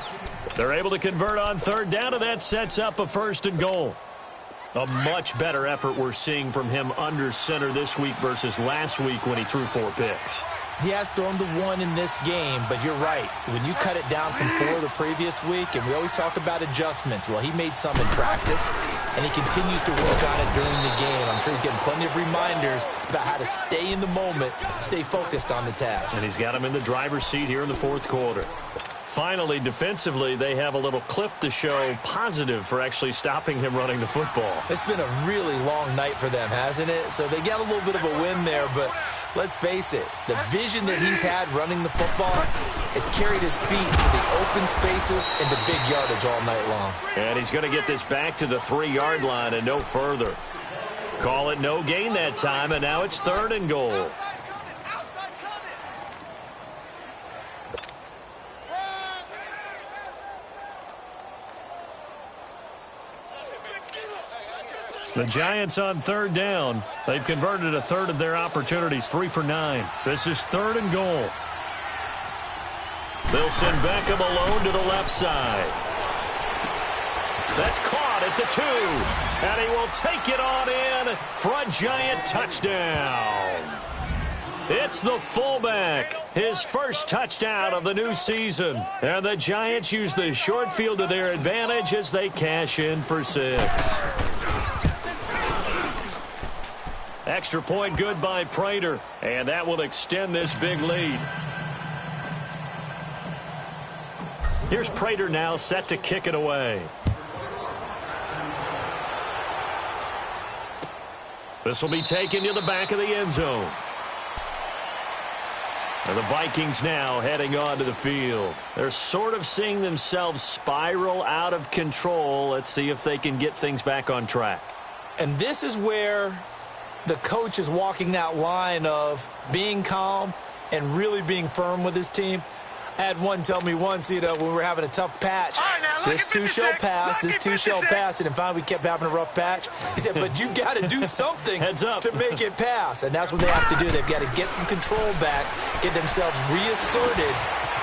S2: They're able to convert on 3rd down, and that sets up a 1st and goal. A much better effort we're seeing from him under center this week versus last week when he threw 4 picks.
S4: He has thrown the 1 in this game, but you're right. When you cut it down from 4 the previous week, and we always talk about adjustments, well, he made some in practice, and he continues to work on it during the game. I'm sure he's getting plenty of reminders about how to stay in the moment, stay focused on the task.
S2: And he's got him in the driver's seat here in the 4th quarter. Finally, defensively, they have a little clip to show positive for actually stopping him running the football.
S4: It's been a really long night for them, hasn't it? So they got a little bit of a win there, but let's face it, the vision that he's had running the football has carried his feet to the open spaces and the big yardage all night long.
S2: And he's going to get this back to the 3-yard line and no further. Call it no gain that time, and now it's 3rd and goal. The Giants on 3rd down. They've converted a 1/3 of their opportunities, 3 for 9. This is 3rd and goal. They'll send Beckham alone to the left side. That's caught at the 2. And he will take it on in for a Giant touchdown. It's the fullback, his first touchdown of the new season. And the Giants use the short field to their advantage as they cash in for 6. Extra point good by Prater, and that will extend this big lead. Here's Prater now set to kick it away. This will be taken to the back of the end zone. And the Vikings now heading onto the field. They're sort of seeing themselves spiral out of control. Let's see if they can get things back on track.
S4: And this is where the coach is walking that line of being calm and really being firm with his team. I had one tell me once, when we were having a tough patch, this too shall pass, this too shall pass, and then finally we kept having a rough patch. He said, but you got to do something to make it pass, and that's what they have to do. They've got to get some control back, get themselves reasserted,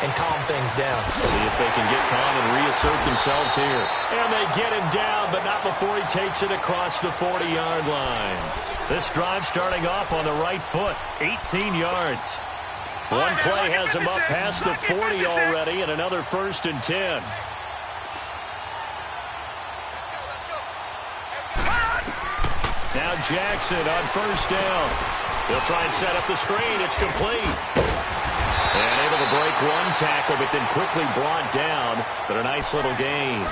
S4: and calm things down.
S2: See if they can get calm and reassert themselves here. And they get him down, but not before he takes it across the 40-yard line. This drive starting off on the right foot, 18 yards. One play has him up past the 40 already, and another 1st and 10. Now Jackson on 1st down. He'll try and set up the screen. It's complete. And able to break one tackle, but then quickly brought down. But a nice little gain.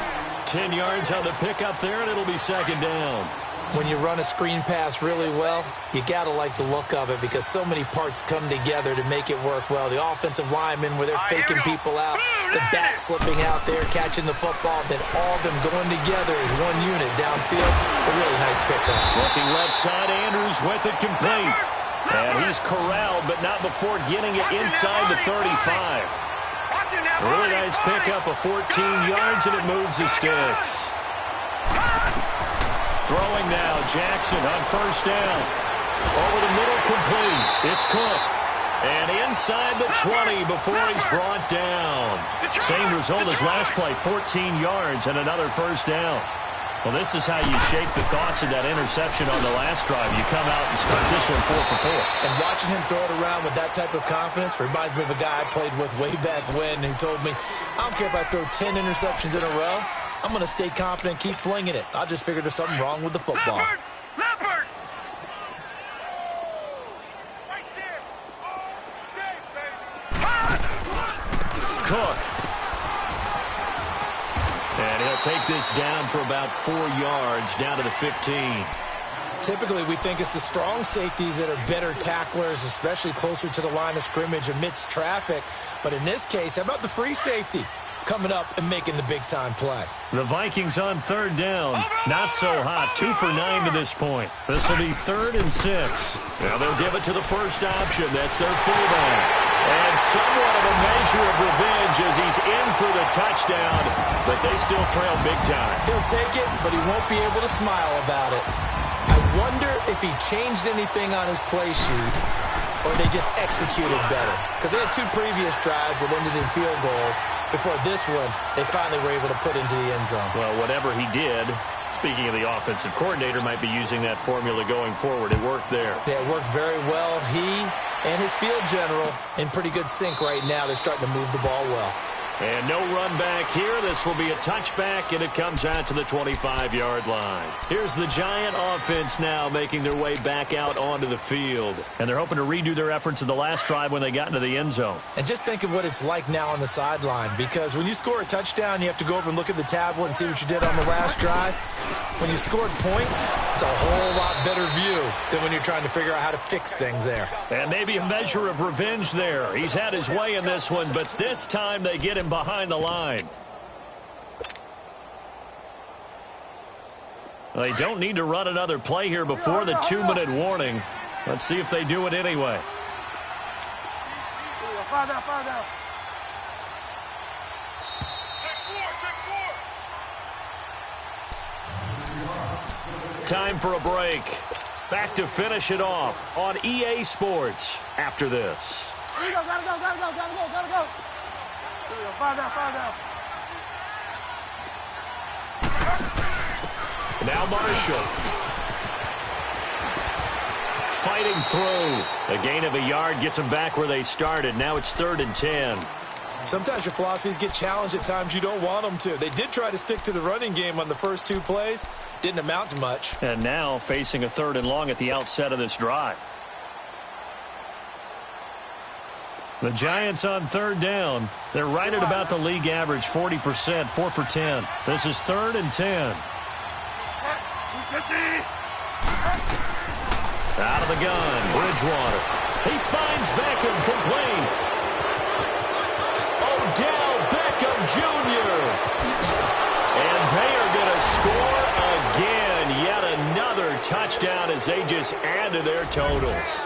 S2: 10 yards on the pickup there, and it'll be 2nd down.
S4: When you run a screen pass really well, you got to like the look of it because so many parts come together to make it work well. The offensive linemen, where they're faking people out, the back slipping out there, catching the football, then all of them going together as one unit downfield. A really nice pickup.
S2: Looking left side, Andrews with it complete. And he's corralled, but not before getting it inside the 35. A really nice pickup of 14 yards, and it moves the sticks. Throwing now, Jackson on 1st down. Over the middle, complete. It's Cook. And inside the 20 before he's brought down. Same result as last play, 14 yards and another 1st down. Well, this is how you shape the thoughts of that interception on the last drive. You come out and start this one 4 for 4.
S4: And watching him throw it around with that type of confidence reminds me of a guy I played with way back when who told me, I don't care if I throw 10 interceptions in a row. I'm going to stay confident and keep flinging it. I just figured there's something wrong with the football.
S3: Leopard!
S2: Cook. And he'll take this down for about 4 yards, down to the 15.
S4: Typically, we think it's the strong safeties that are better tacklers, especially closer to the line of scrimmage amidst traffic. But in this case, how about the free safety? coming up and making the big-time play.
S2: The Vikings on third down. Not so hot. 2 for 9 to this point. This will be 3rd and 6. Now they'll give it to the first option. That's their fullback. And somewhat of a measure of revenge as he's in for the touchdown, but they still trail big time.
S4: He'll take it, but he won't be able to smile about it. I wonder if he changed anything on his play sheet or they just executed better. Because they had 2 previous drives that ended in field goals. Before this one, they finally were able to put into the end zone.
S2: Well, whatever he did, speaking of the offensive coordinator, might be using that formula going forward. It worked there.
S4: Yeah, it worked very well. He and his field general in pretty good sync right now. They're starting to move the ball well.
S2: And no run back here. This will be a touchback, and it comes out to the 25-yard line. Here's the Giant offense now making their way back out onto the field. And they're hoping to redo their efforts in the last drive when they got into the end zone.
S4: And just think of what it's like now on the sideline, because when you score a touchdown, you have to go over and look at the tablet and see what you did on the last drive. When you scored points, it's a whole lot better view than when you're trying to figure out how to fix things there.
S2: And maybe a measure of revenge there. He's had his way in this one, but this time they get him behind the line. They don't need to run another play here before the 2-minute warning. Let's see if they do it anyway.
S3: Fire down.
S2: Time for a break. Back to finish it off on EA Sports after this.
S3: Here we go, gotta go. Fire down.
S2: Now Marshall. Fighting through. A gain of a yard gets them back where they started. Now it's 3rd and 10.
S4: Sometimes your philosophies get challenged at times you don't want them to. They did try to stick to the running game on the first 2 plays. Didn't amount to much.
S2: And now facing a 3rd and long at the outset of this drive. The Giants on 3rd down. They're right at about the league average, 40%, 4 for 10. This is 3rd and 10. Out of the gun, Bridgewater. He finds Beckham complete. Odell Beckham Jr. And they are going to score again. Yet another touchdown as they just add to their totals.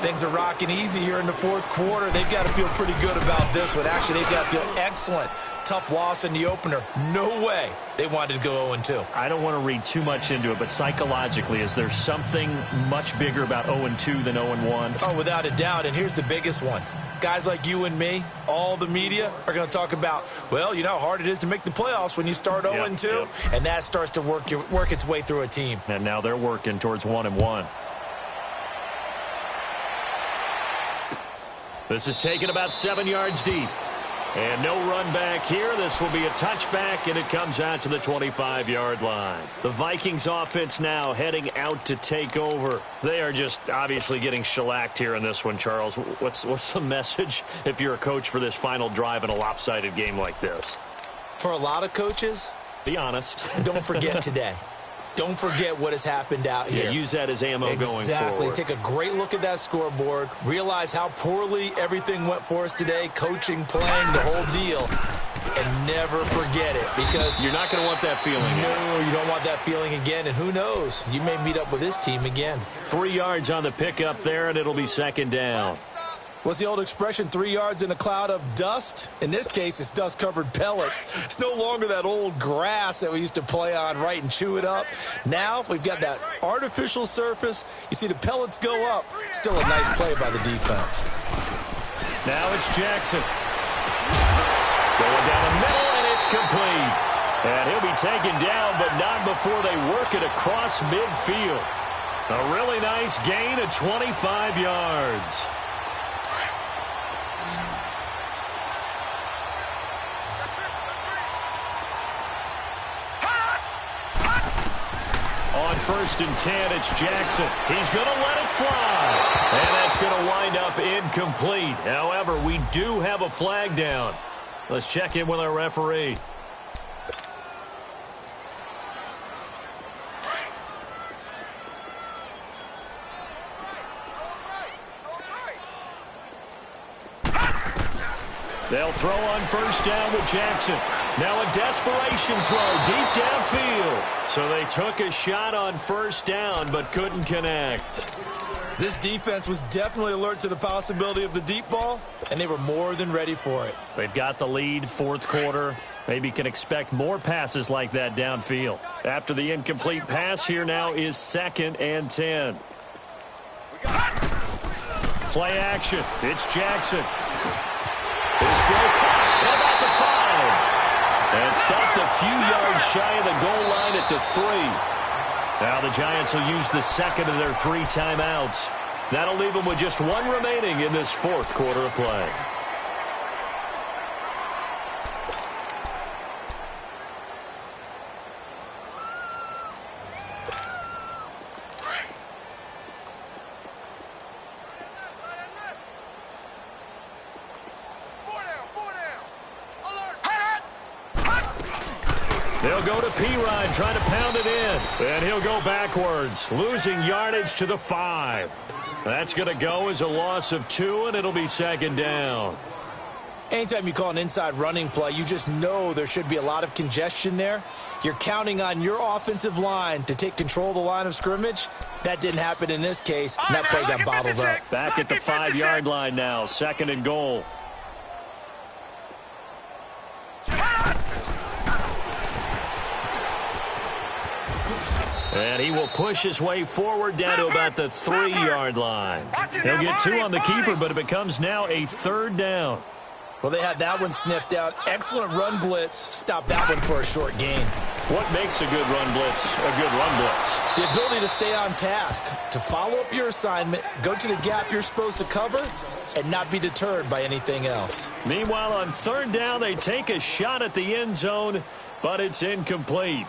S4: Things are rocking easy here in the 4th quarter. They've got to feel pretty good about this one. Actually, they've got to feel excellent. Tough loss in the opener. No way they wanted to go 0-2.
S2: I don't want to read too much into it, but psychologically, is there something much bigger about 0-2 than 0-1?
S4: Oh, without a doubt, and here's the biggest one. Guys like you and me, all the media, are going to talk about, well, you know how hard it is to make the playoffs when you start 0-2, and that starts to work its way through a team.
S2: And now they're working towards 1-1. This is taken about 7 yards deep. And no run back here. This will be a touchback, and it comes out to the 25-yard line. The Vikings offense now heading out to take over. They are just obviously getting shellacked here in this one, Charles. What's the message if you're a coach for this final drive in a lopsided game like this?
S4: For a lot of coaches,
S2: be honest.
S4: Don't forget today. Don't forget what has happened out here.
S2: Yeah, use that as ammo going forward.
S4: Exactly. Take a great look at that scoreboard. Realize how poorly everything went for us today. Coaching, playing, the whole deal. And never forget it, because
S2: you're not going to want that feeling.
S4: No, you don't want that feeling again. And who knows? You may meet up with this team again.
S2: 3 yards on the pickup there, and it'll be 2nd down.
S4: What's the old expression, 3 yards in a cloud of dust? In this case, it's dust-covered pellets. It's no longer that old grass that we used to play on, right, and chew it up. Now we've got that artificial surface. You see the pellets go up. Still a nice play by the defense.
S2: Now it's Jackson. Going down the middle, and it's complete. And he'll be taken down, but not before they work it across midfield. A really nice gain of 25 yards. On 1st and 10, it's Jackson. He's going to let it fly. And that's going to wind up incomplete. However, we do have a flag down. Let's check in with our referee. They'll throw on first down with Jackson. Now a desperation throw deep downfield. So they took a shot on first down but couldn't connect.
S4: This defense was definitely alert to the possibility of the deep ball, and they were more than ready for it.
S2: They've got the lead, fourth quarter. Maybe can expect more passes like that downfield. After the incomplete pass, here now is 2nd and 10. Play action. It's Jackson. His throw caught at about the 5. And stopped a few yards shy of the goal line at the 3. Now the Giants will use the second of their 3 timeouts. That'll leave them with just 1 remaining in this fourth quarter of play. They'll go to P-Ryan, trying to pound it in. And he'll go backwards, losing yardage to the 5. That's going to go as a loss of 2, and it'll be 2nd down.
S4: Anytime you call an inside running play, you just know there should be a lot of congestion there. You're counting on your offensive line to take control of the line of scrimmage. That didn't happen in this case, and that play got bottled up.
S2: Back at the 5-yard line now, 2nd and goal. And he will push his way forward down to about the 3-yard line. He'll get 2 on the keeper, but it becomes now a 3rd down.
S4: Well, they had that one sniffed out. Excellent run blitz. Stop that one for a short gain.
S2: What makes a good run blitz a good run blitz?
S4: The ability to stay on task, to follow up your assignment, go to the gap you're supposed to cover, and not be deterred by anything else.
S2: Meanwhile, on 3rd down, they take a shot at the end zone, but it's incomplete.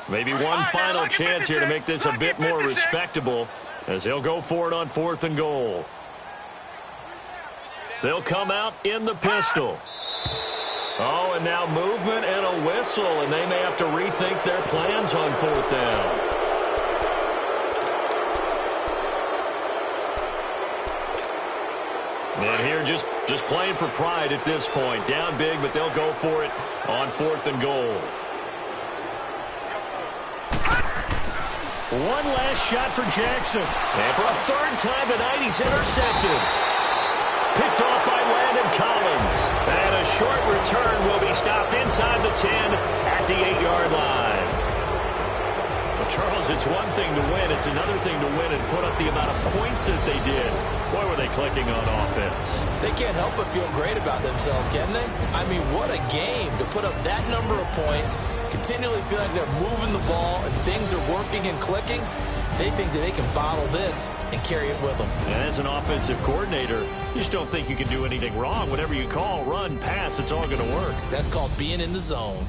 S2: Maybe one final chance here to make this a bit more respectable as they'll go for it on 4th and goal. They'll come out in the pistol. Oh, and now movement and a whistle, and they may have to rethink their plans on 4th down. And here just playing for pride at this point. Down big, but they'll go for it on 4th and goal. One last shot for Jackson. And for a 3rd time tonight, he's intercepted. Picked off by Landon Collins. And a short return will be stopped inside the 10 at the 8-yard line. Well, Charles, it's one thing to win. It's another thing to win and put up the amount of points that they did. Boy, were they clicking on offense.
S4: They can't help but feel great about themselves, can they? I mean, what a game to put up that number of points, continually feeling like they're moving the ball and things are working and clicking. They think that they can bottle this and carry it with them.
S2: And as an offensive coordinator, you just don't think you can do anything wrong. Whatever you call, run, pass, it's all going to work.
S4: That's called being in the zone.